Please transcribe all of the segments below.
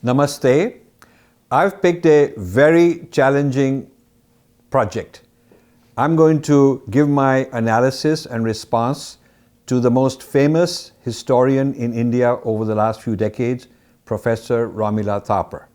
Namaste. I've picked a very challenging project. I'm going to give my analysis and response to the most famous historian in India over the last few decades, Professor Romila Thapar.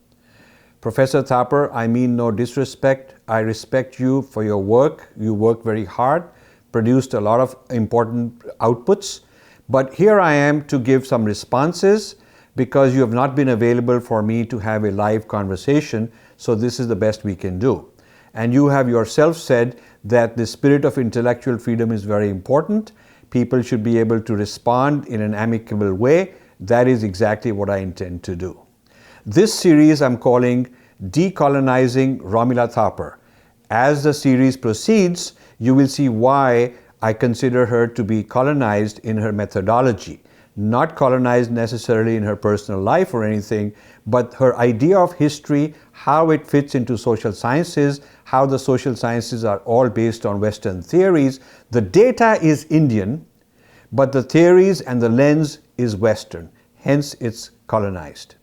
Professor Thapar, I mean no disrespect. I respect you for your work. You work very hard, produced a lot of important outputs. But here I am to give some responses because you have not been available for me to have a live conversation. So this is the best we can do. And you have yourself said that the spirit of intellectual freedom is very important. People should be able to respond in an amicable way. That is exactly what I intend to do. This series I'm calling Decolonizing Romila Thapar. As the series proceeds, you will see why I consider her to be colonized in her methodology. Not colonized necessarily in her personal life or anything, but her idea of history, how it fits into social sciences, how the social sciences are all based on Western theories. The data is Indian, but the theories and the lens is Western. Hence, it's colonized.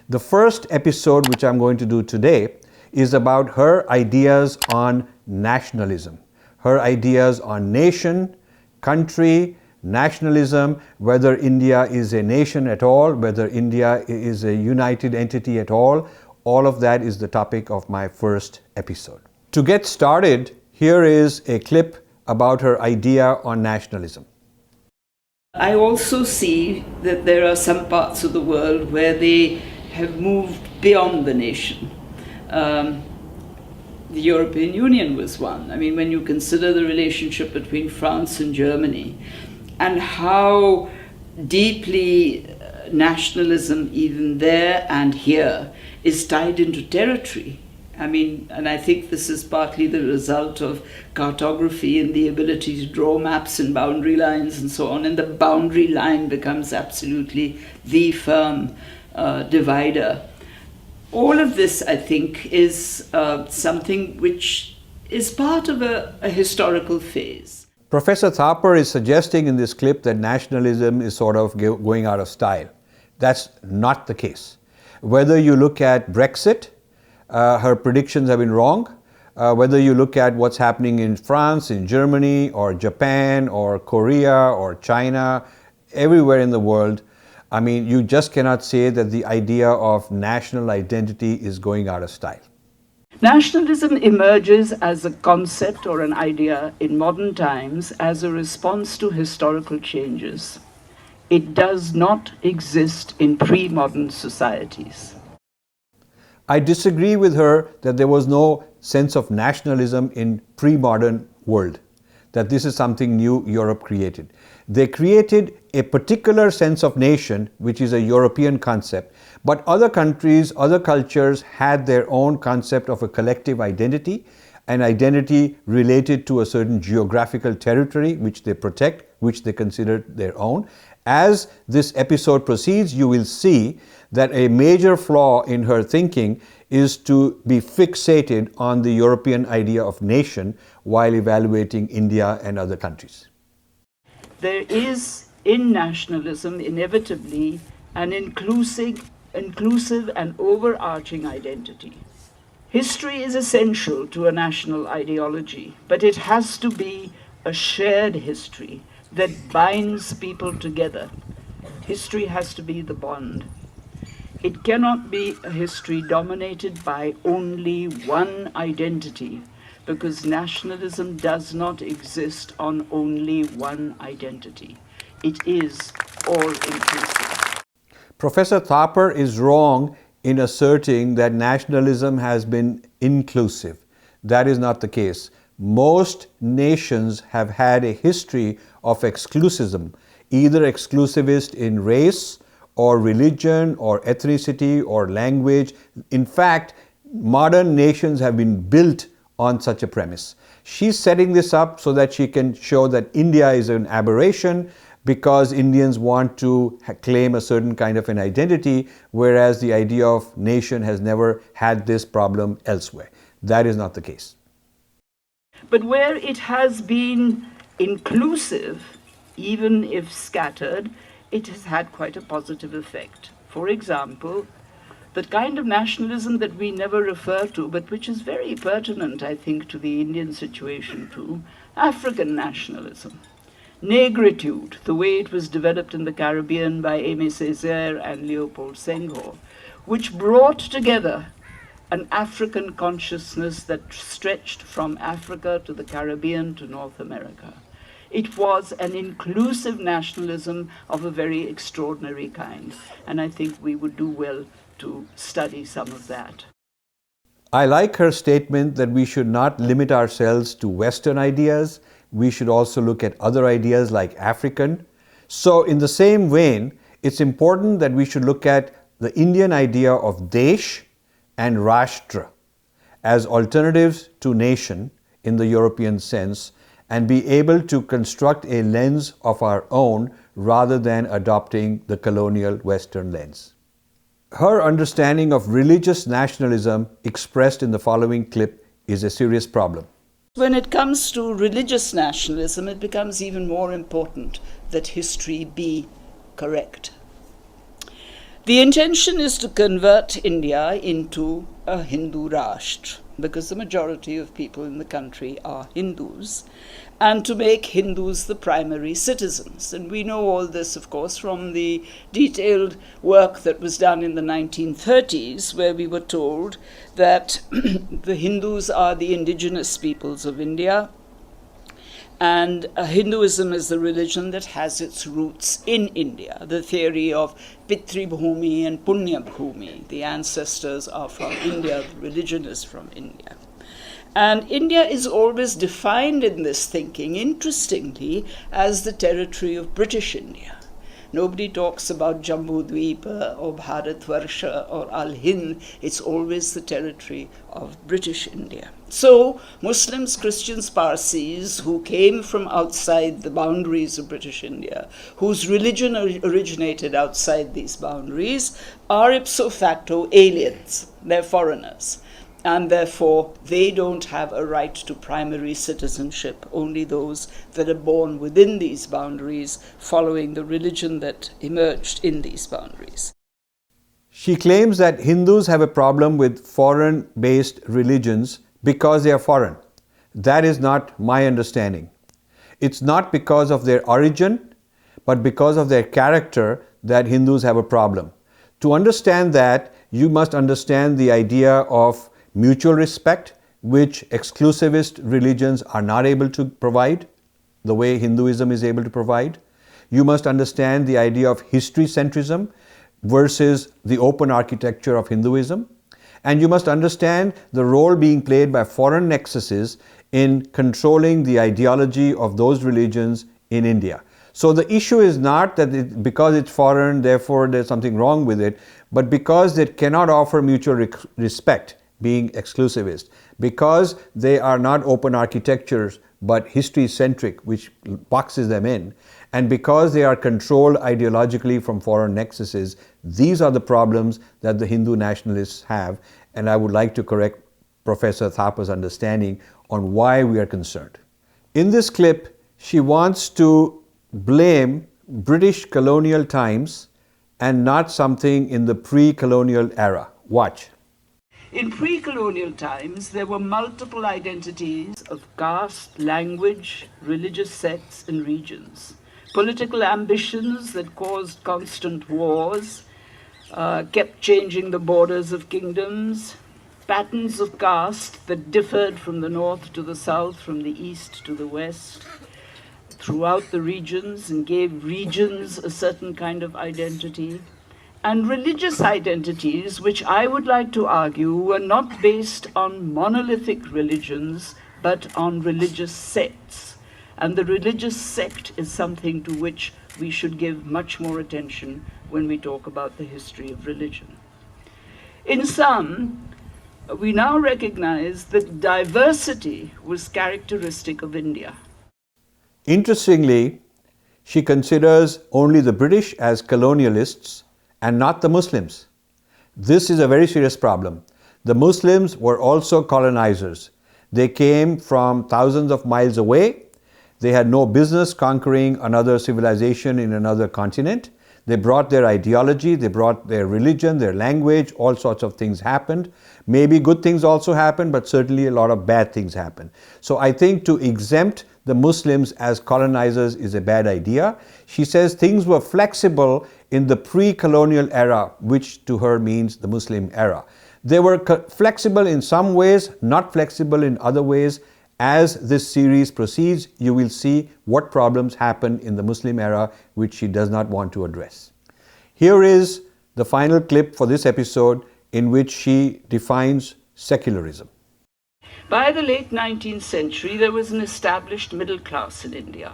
The first episode, which I'm going to do today, is about her ideas on nationalism, her ideas on nation, country, nationalism, whether India is a nation at all, whether India is a united entity at all of that is the topic of my first episode. To get started, here is a clip about her idea on nationalism. I also see that there are some parts of the world where they have moved beyond the nation. The European Union was one. I mean, when you consider the relationship between France and Germany and how deeply nationalism, even there and here, is tied into territory. I mean, and I think this is partly the result of cartography and the ability to draw maps and boundary lines and so on, and the boundary line becomes absolutely the firm divider. All of this, I think, is something which is part of a historical phase. Professor Thapar is suggesting in this clip that nationalism is sort of going out of style. That's not the case. Whether you look at Brexit, her predictions have been wrong. Whether you look at what's happening in France, in Germany, or Japan, or Korea, or China, everywhere in the world, I mean, you just cannot say that the idea of national identity is going out of style. Nationalism emerges as a concept or an idea in modern times as a response to historical changes. It does not exist in pre-modern societies. I disagree with her that there was no sense of nationalism in pre-modern world, that this is something new Europe created. They created a particular sense of nation, which is a European concept, but other countries, other cultures had their own concept of a collective identity, an identity related to a certain geographical territory which they protect, which they consider their own. As this episode proceeds, you will see that a major flaw in her thinking is to be fixated on the European idea of nation while evaluating India and other countries. There is in nationalism inevitably an inclusive and overarching identity. History is essential to a national ideology, but it has to be a shared history that binds people together. History has to be the bond. It cannot be a history dominated by only one identity, because nationalism does not exist on only one identity. It is all-inclusive. Professor Thapar is wrong in asserting that nationalism has been inclusive. That is not the case. Most nations have had a history of exclusivism, either exclusivist in race or religion or ethnicity or language. In fact, modern nations have been built on such a premise. She's setting this up so that she can show that India is an aberration because Indians want to claim a certain kind of an identity, whereas the idea of nation has never had this problem elsewhere. That is not the case. But where it has been inclusive, even if scattered, it has had quite a positive effect. For example, the kind of nationalism that we never refer to, but which is very pertinent, I think, to the Indian situation too, African nationalism. Negritude, the way it was developed in the Caribbean by Aimé Césaire and Léopold Senghor, which brought together an African consciousness that stretched from Africa to the Caribbean to North America. It was an inclusive nationalism of a very extraordinary kind, and I think we would do well to study some of that. I like her statement that we should not limit ourselves to Western ideas. We should also look at other ideas like African. So in the same vein, it's important that we should look at the Indian idea of Desh and Rashtra as alternatives to nation in the European sense, and be able to construct a lens of our own rather than adopting the colonial Western lens. Her understanding of religious nationalism expressed in the following clip is a serious problem. When it comes to religious nationalism, it becomes even more important that history be correct. The intention is to convert India into a Hindu Rashtra, because the majority of people in the country are Hindus, and to make Hindus the primary citizens. And we know all this, of course, from the detailed work that was done in the 1930s, where we were told that the Hindus are the indigenous peoples of India, and Hinduism is the religion that has its roots in India. The theory of Pitri Bhumi and Punya Bhumi. The ancestors are from India, the religion is from India. And India is always defined in this thinking, interestingly, as the territory of British India. Nobody talks about Jambu Dweepa or Bharatvarsha or Al-Hind. It's always the territory of British India. So Muslims, Christians, Parsis who came from outside the boundaries of British India, whose religion originated outside these boundaries, are ipso facto aliens. They're foreigners. And therefore, they don't have a right to primary citizenship, only those that are born within these boundaries, following the religion that emerged in these boundaries. She claims that Hindus have a problem with foreign-based religions because they are foreign. That is not my understanding. It's not because of their origin, but because of their character that Hindus have a problem. To understand that, you must understand the idea of mutual respect, which exclusivist religions are not able to provide, the way Hinduism is able to provide. You must understand the idea of history centrism versus the open architecture of Hinduism. And you must understand the role being played by foreign nexuses in controlling the ideology of those religions in India. So the issue is not that because it's foreign, therefore there's something wrong with it, but because they cannot offer mutual respect, being exclusivist, because they are not open architectures but history-centric, which boxes them in, and because they are controlled ideologically from foreign nexuses. These are the problems that the Hindu nationalists have, and I would like to correct Professor Thapar's understanding on why we are concerned. In this clip, she wants to blame British colonial times and not something in the pre-colonial era. Watch. In pre-colonial times, there were multiple identities of caste, language, religious sects, and regions. Political ambitions that caused constant wars, kept changing the borders of kingdoms, patterns of caste that differed from the north to the south, from the east to the west, throughout the regions, and gave regions a certain kind of identity. And religious identities, which I would like to argue were not based on monolithic religions, but on religious sects. And the religious sect is something to which we should give much more attention when we talk about the history of religion. In sum, we now recognize that diversity was characteristic of India. Interestingly, she considers only the British as colonialists and not the Muslims. This is a very serious problem. The Muslims were also colonizers. They came from thousands of miles away. They had no business conquering another civilization in another continent. They brought their ideology, they brought their religion, their language, all sorts of things happened. Maybe good things also happened, but certainly a lot of bad things happened. So I think to exempt the Muslims as colonizers is a bad idea. She says things were flexible in the pre-colonial era, which to her means the Muslim era. They were flexible in some ways, not flexible in other ways. As this series proceeds, you will see what problems happened in the Muslim era which she does not want to address. Here is the final clip for this episode in which she defines secularism. By the late 19th century, there was an established middle class in India.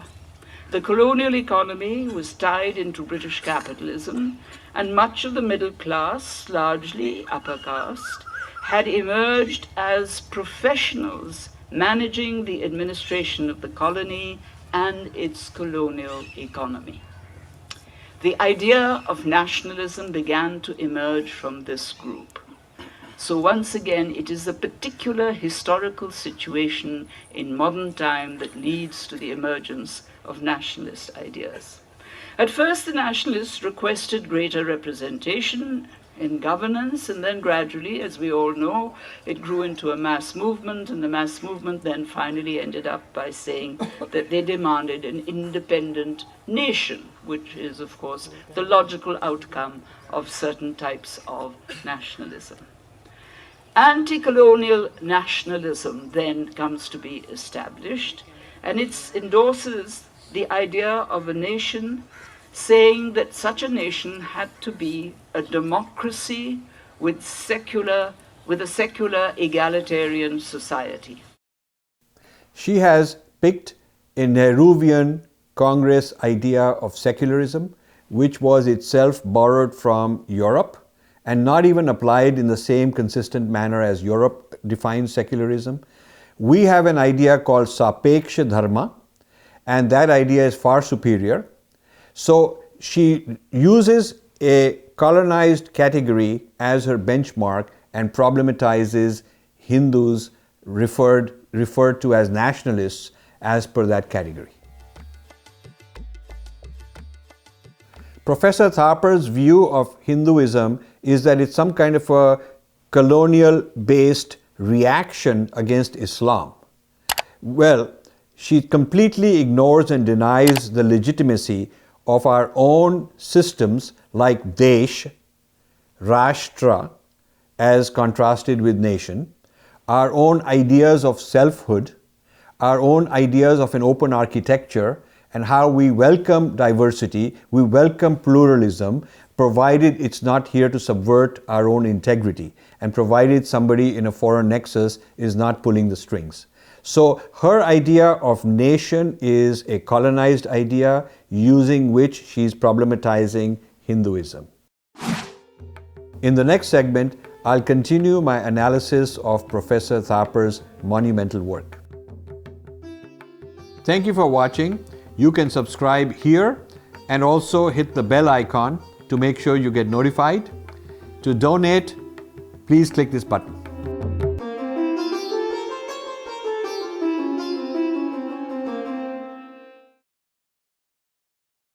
The colonial economy was tied into British capitalism, and much of the middle class, largely upper caste, had emerged as professionals managing the administration of the colony and its colonial economy. The idea of nationalism began to emerge from this group. So once again, it is a particular historical situation in modern time that leads to the emergence of nationalist ideas. At first, the nationalists requested greater representation in governance, and then gradually, as we all know, it grew into a mass movement, and the mass movement then finally ended up by saying that they demanded an independent nation, which is, of course, the logical outcome of certain types of nationalism. Anti-colonial nationalism then comes to be established, and it endorses the idea of a nation, saying that such a nation had to be a democracy with a secular egalitarian society. She has picked a Nehruvian Congress idea of secularism, which was itself borrowed from Europe and not even applied in the same consistent manner as Europe defines secularism. We have an idea called Sapeksha Dharma, and that idea is far superior. So she uses a colonized category as her benchmark and problematizes Hindus referred to as nationalists as per that category. Professor Thapar's view of Hinduism is that it's some kind of a colonial-based reaction against Islam. Well, she completely ignores and denies the legitimacy of our own systems like Desh, Rashtra, as contrasted with nation, our own ideas of selfhood, our own ideas of an open architecture, and how we welcome diversity, we welcome pluralism, provided it's not here to subvert our own integrity, and provided somebody in a foreign nexus is not pulling the strings. So her idea of nation is a colonized idea using which she's problematizing Hinduism. In the next segment, I'll continue my analysis of Professor Thapar's monumental work. Thank you for watching. You can subscribe here and also hit the bell icon to make sure you get notified. To donate, please click this button.